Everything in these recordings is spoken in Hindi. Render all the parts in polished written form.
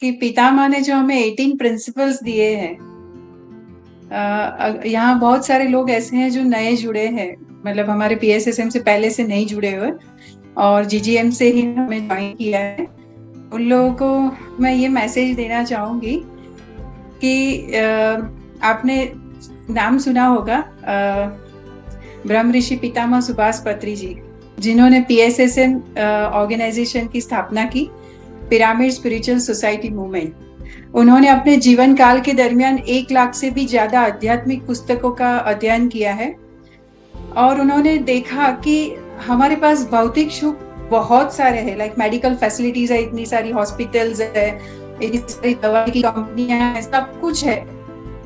कि पितामह ने जो हमें 18 प्रिंसिपल्स दिए हैं, यहाँ बहुत सारे लोग ऐसे हैं जो नए जुड़े हैं, मतलब हमारे पीएसएसएम से पहले से नहीं जुड़े हुए और जीजीएम से ही हमें ज्वाइन किया है। उन लोगों को मैं ये मैसेज देना चाहूंगी कि आपने नाम सुना होगा ब्रह्म ऋषि पितामह सुभाष पत्री जी, जिन्होंने पीएसएसएम ऑर्गेनाइजेशन की स्थापना की, पिरामिड स्पिरिचुअल सोसाइटी मूवमेंट। उन्होंने अपने जीवन काल के दरमियान 1 लाख से भी ज्यादा आध्यात्मिक पुस्तकों का अध्ययन किया है और उन्होंने देखा कि हमारे पास भौतिक सुख बहुत सारे हैं, लाइक मेडिकल फैसिलिटीज है, इतनी सारी हॉस्पिटल्स है, इतनी सारी दवाई की कंपनियां हैं, सब कुछ है,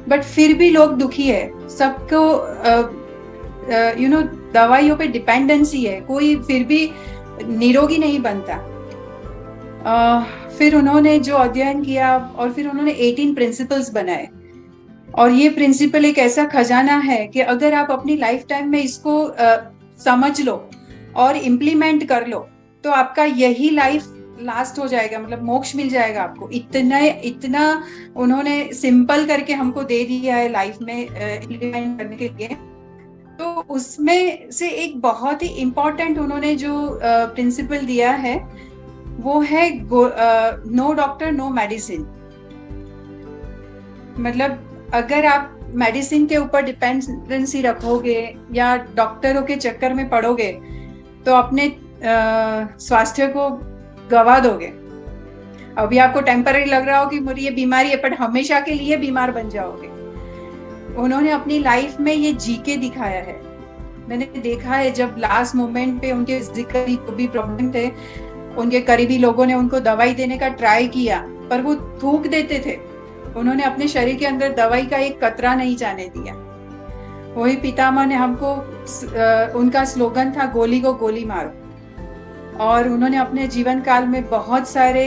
बट फिर भी लोग दुखी है। सबको दवाइयों पे डिपेंडेंसी है, कोई फिर भी निरोगी नहीं बनता। फिर उन्होंने जो अध्ययन किया और फिर उन्होंने 18 प्रिंसिपल्स बनाए और ये प्रिंसिपल एक ऐसा खजाना है कि अगर आप अपनी लाइफ टाइम में इसको समझ लो और इम्प्लीमेंट कर लो तो आपका यही लाइफ लास्ट हो जाएगा, मतलब मोक्ष मिल जाएगा आपको। इतना उन्होंने सिंपल करके हमको दे दिया है लाइफ में इम्प्लीमेंट करने के लिए। तो उसमें से एक बहुत ही इम्पोर्टेंट उन्होंने जो प्रिंसिपल दिया है वो है नो डॉक्टर नो मेडिसिन। मतलब अगर आप मेडिसिन के ऊपर डिपेंडेंसी रखोगे या डॉक्टरों के चक्कर में पड़ोगे तो अपने स्वास्थ्य को गवा दोगे। अभी आपको टेम्पररी लग रहा हो कि मुझे ये बीमारी है, पर हमेशा के लिए बीमार बन जाओगे। उन्होंने अपनी लाइफ में ये जी के दिखाया है। मैंने देखा है जब लास्ट मोमेंट पे उनके फिजिकली को भी प्रॉब्लम थे, उनके करीबी लोगों ने उनको दवाई देने का ट्राई किया पर वो थूक देते थे। उन्होंने अपने शरीर के अंदर दवाई का एक कतरा नहीं जाने दिया। वही पितामह ने हमको, उनका स्लोगन था गोली को गोली मारो, और उन्होंने अपने जीवन काल में बहुत सारे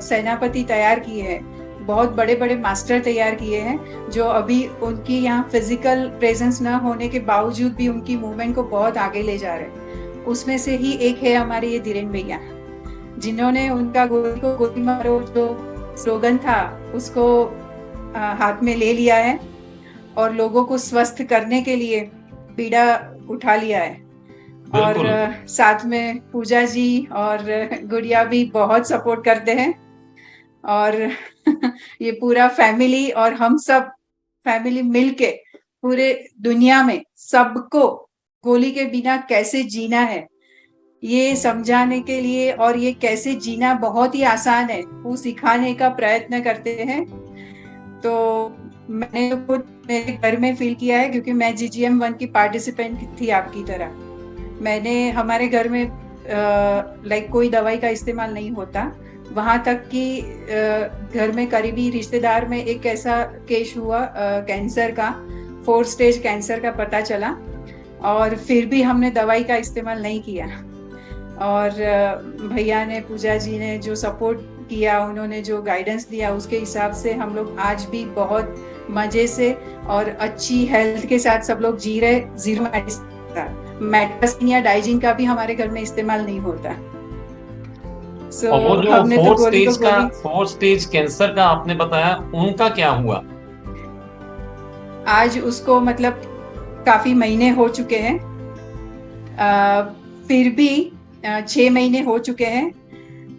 सेनापति तैयार किए हैं, बहुत बड़े बड़े मास्टर तैयार किए हैं जो अभी उनकी यहाँ फिजिकल प्रेजेंस न होने के बावजूद भी उनकी मूवमेंट को बहुत आगे ले जा रहे हैं। उसमें से ही एक है हमारे ये धीरेन भैया, जिन्होंने उनका गोली को गोली मारो जो स्लोगन था उसको हाथ में ले लिया है और लोगों को स्वस्थ करने के लिए बीड़ा उठा लिया है। और साथ में पूजा जी और गुड़िया भी बहुत सपोर्ट करते हैं और ये पूरा फैमिली और हम सब फैमिली मिलके पूरे दुनिया में सबको गोली के बिना कैसे जीना है ये समझाने के लिए और ये कैसे जीना बहुत ही आसान है वो सिखाने का प्रयत्न करते हैं। तो मैंने तो खुद मेरे घर में फील किया है क्योंकि मैं जीजीएम 1 की पार्टिसिपेंट थी आपकी तरह। मैंने हमारे घर में लाइक कोई दवाई का इस्तेमाल नहीं होता, वहां तक कि घर में करीबी रिश्तेदार में एक ऐसा केस हुआ कैंसर का, 4 स्टेज कैंसर का पता चला और फिर भी हमने दवाई का इस्तेमाल नहीं किया। और भैया ने, पूजा जी ने जो सपोर्ट किया, उन्होंने जो गाइडेंस दिया, उसके हिसाब से हम लोग आज भी बहुत मजे से और अच्छी हेल्थ के साथ सब लोग जी रहे। जीरो मेडिसिन या डाइजिन का भी हमारे घर में इस्तेमाल नहीं होता। और वो जो 4 स्टेज कैंसर का आपने बताया, उनका क्या हुआ? आज उसको मतलब काफी महीने हो चुके हैं, फिर भी 6 महीने हो चुके हैं।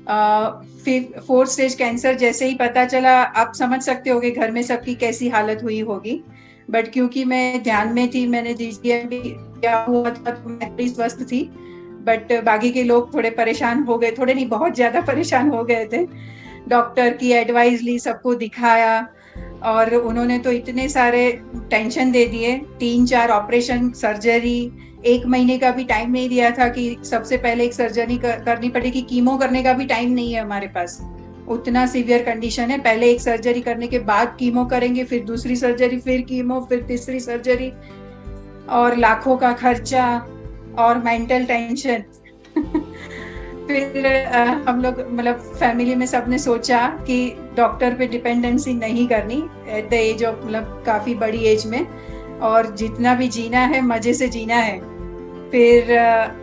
4 स्टेज कैंसर जैसे ही पता चला, आप समझ सकते होगे घर में सबकी कैसी हालत हुई होगी। बट क्योंकि मैं ध्यान में थी, मैंने जीजीएम भी किया हुआ था, तो मैं थोड़ी स्वस्थ थी। बट बाकी के लोग थोड़े परेशान हो गए, थोड़े नहीं बहुत ज्यादा परेशान हो गए थे। डॉक्टर की एडवाइस ली, सबको दिखाया और उन्होंने तो इतने सारे टेंशन दे दिए, 3-4 ऑपरेशन, सर्जरी, 1 महीने का भी टाइम नहीं दिया था कि सबसे पहले एक सर्जरी करनी पड़ेगी। कीमो करने का भी टाइम नहीं है हमारे पास, उतना सीवियर कंडीशन है। पहले एक सर्जरी करने के बाद कीमो करेंगे, फिर दूसरी सर्जरी, फिर कीमो, फिर तीसरी सर्जरी, और लाखों का खर्चा और मेंटल टेंशन। फिर हम लोग मतलब फैमिली में सबने सोचा कि डॉक्टर पे डिपेंडेंसी नहीं करनी एट द एज ऑफ, मतलब काफी बड़ी एज में, और जितना भी जीना है मजे से जीना है। फिर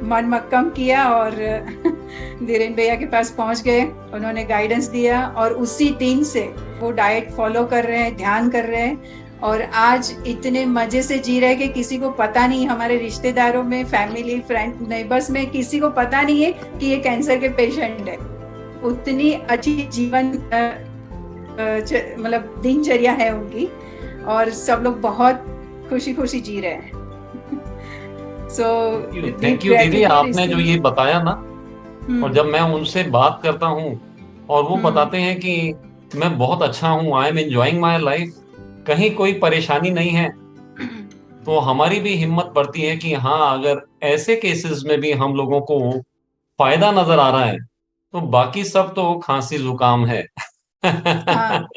मन मक्कम किया और धीरेन भैया के पास पहुंच गए, उन्होंने गाइडेंस दिया और उसी दिन से वो डाइट फॉलो कर रहे हैं, ध्यान कर रहे हैं और आज इतने मजे से जी रहे हैं कि किसी को पता नहीं, हमारे रिश्तेदारों में, फैमिली, फ्रेंड, नेबर्स में किसी को पता नहीं है कि ये कैंसर के पेशेंट है। उतनी अच्छी जीवन मतलब दिनचर्या है उनकी और सब लोग बहुत खुशी खुशी जी रहे हैं। थैंक यू दीदी, आपने जो ये बताया ना, और जब मैं उनसे बात करता हूँ और वो बताते हैं कि मैं बहुत अच्छा हूँ, I am enjoying my life, कहीं कोई परेशानी नहीं है, तो हमारी भी हिम्मत बढ़ती है कि हाँ, अगर ऐसे केसेस में भी हम लोगों को फायदा नजर आ रहा है तो बाकी सब तो खांसी जुकाम है। हाँ।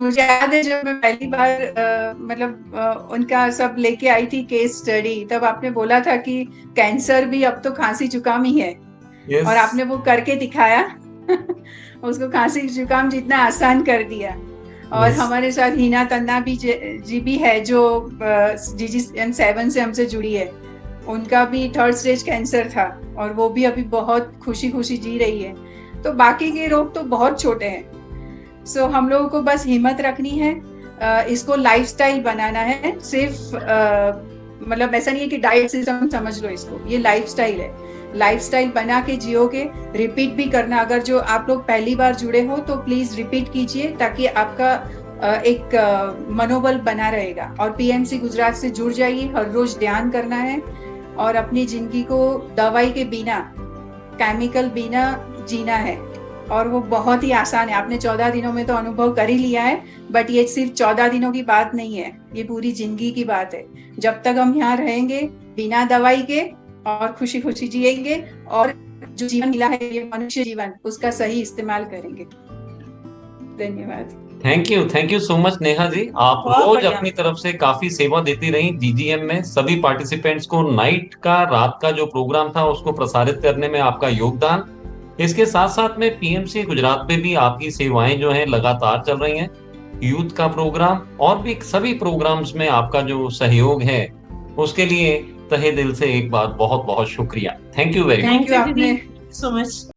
मुझे याद है जब मैं पहली बार उनका सब लेके आई थी केस स्टडी, तब आपने बोला था कि कैंसर भी अब तो खांसी जुकाम ही है। Yes. और आपने वो करके दिखाया। उसको खांसी जुकाम जितना आसान कर दिया। और Yes. हमारे साथ हीना तन्ना भी जी भी है जो GG7 से हमसे जुड़ी है। उनका भी 3rd स्टेज कैंसर था और वो भी अभी बहुत खुशी खुशी जी रही है। तो बाकी के रोग तो बहुत छोटे हैं। सो हम लोगों को बस हिम्मत रखनी है, इसको लाइफस्टाइल बनाना है। सिर्फ मतलब ऐसा नहीं है कि डाइट सिस्टम समझ लो इसको, ये लाइफस्टाइल है। लाइफस्टाइल बना के जियोगे, रिपीट भी करना। अगर जो आप लोग पहली बार जुड़े हो तो प्लीज रिपीट कीजिए ताकि आपका एक मनोबल बना रहेगा। और PMC गुजरात से जुड़ जाइए, हर रोज ध्यान करना है और अपनी जिंदगी को दवाई के बिना, केमिकल बिना जीना है। और वो बहुत ही आसान है। आपने 14 दिनों में तो अनुभव कर ही लिया है, बट ये सिर्फ 14 दिनों की बात नहीं है, ये पूरी जिंदगी की बात है। जब तक हम यहाँ रहेंगे बिना दवाई के और खुशी खुशी जिएंगे और जो जीवन मिला है ये मनुष्य जीवन, उसका सही इस्तेमाल करेंगे। धन्यवाद। Thank you so much Neha ji. आप रोज अपनी तरफ से काफी सेवा देती रही GGM में। सभी पार्टिसिपेंट्स को नाइट का, रात का जो प्रोग्राम था उसको प्रसारित करने में आपका योगदान। इसके साथ साथ में PMC गुजरात पे भी आपकी सेवाएं जो हैं लगातार चल रही हैं। यूथ का प्रोग्राम और भी सभी प्रोग्राम्स में आपका जो सहयोग है उसके लिए तहे दिल से एक बार बहुत बहुत शुक्रिया। Thank you very much. Thank you so much.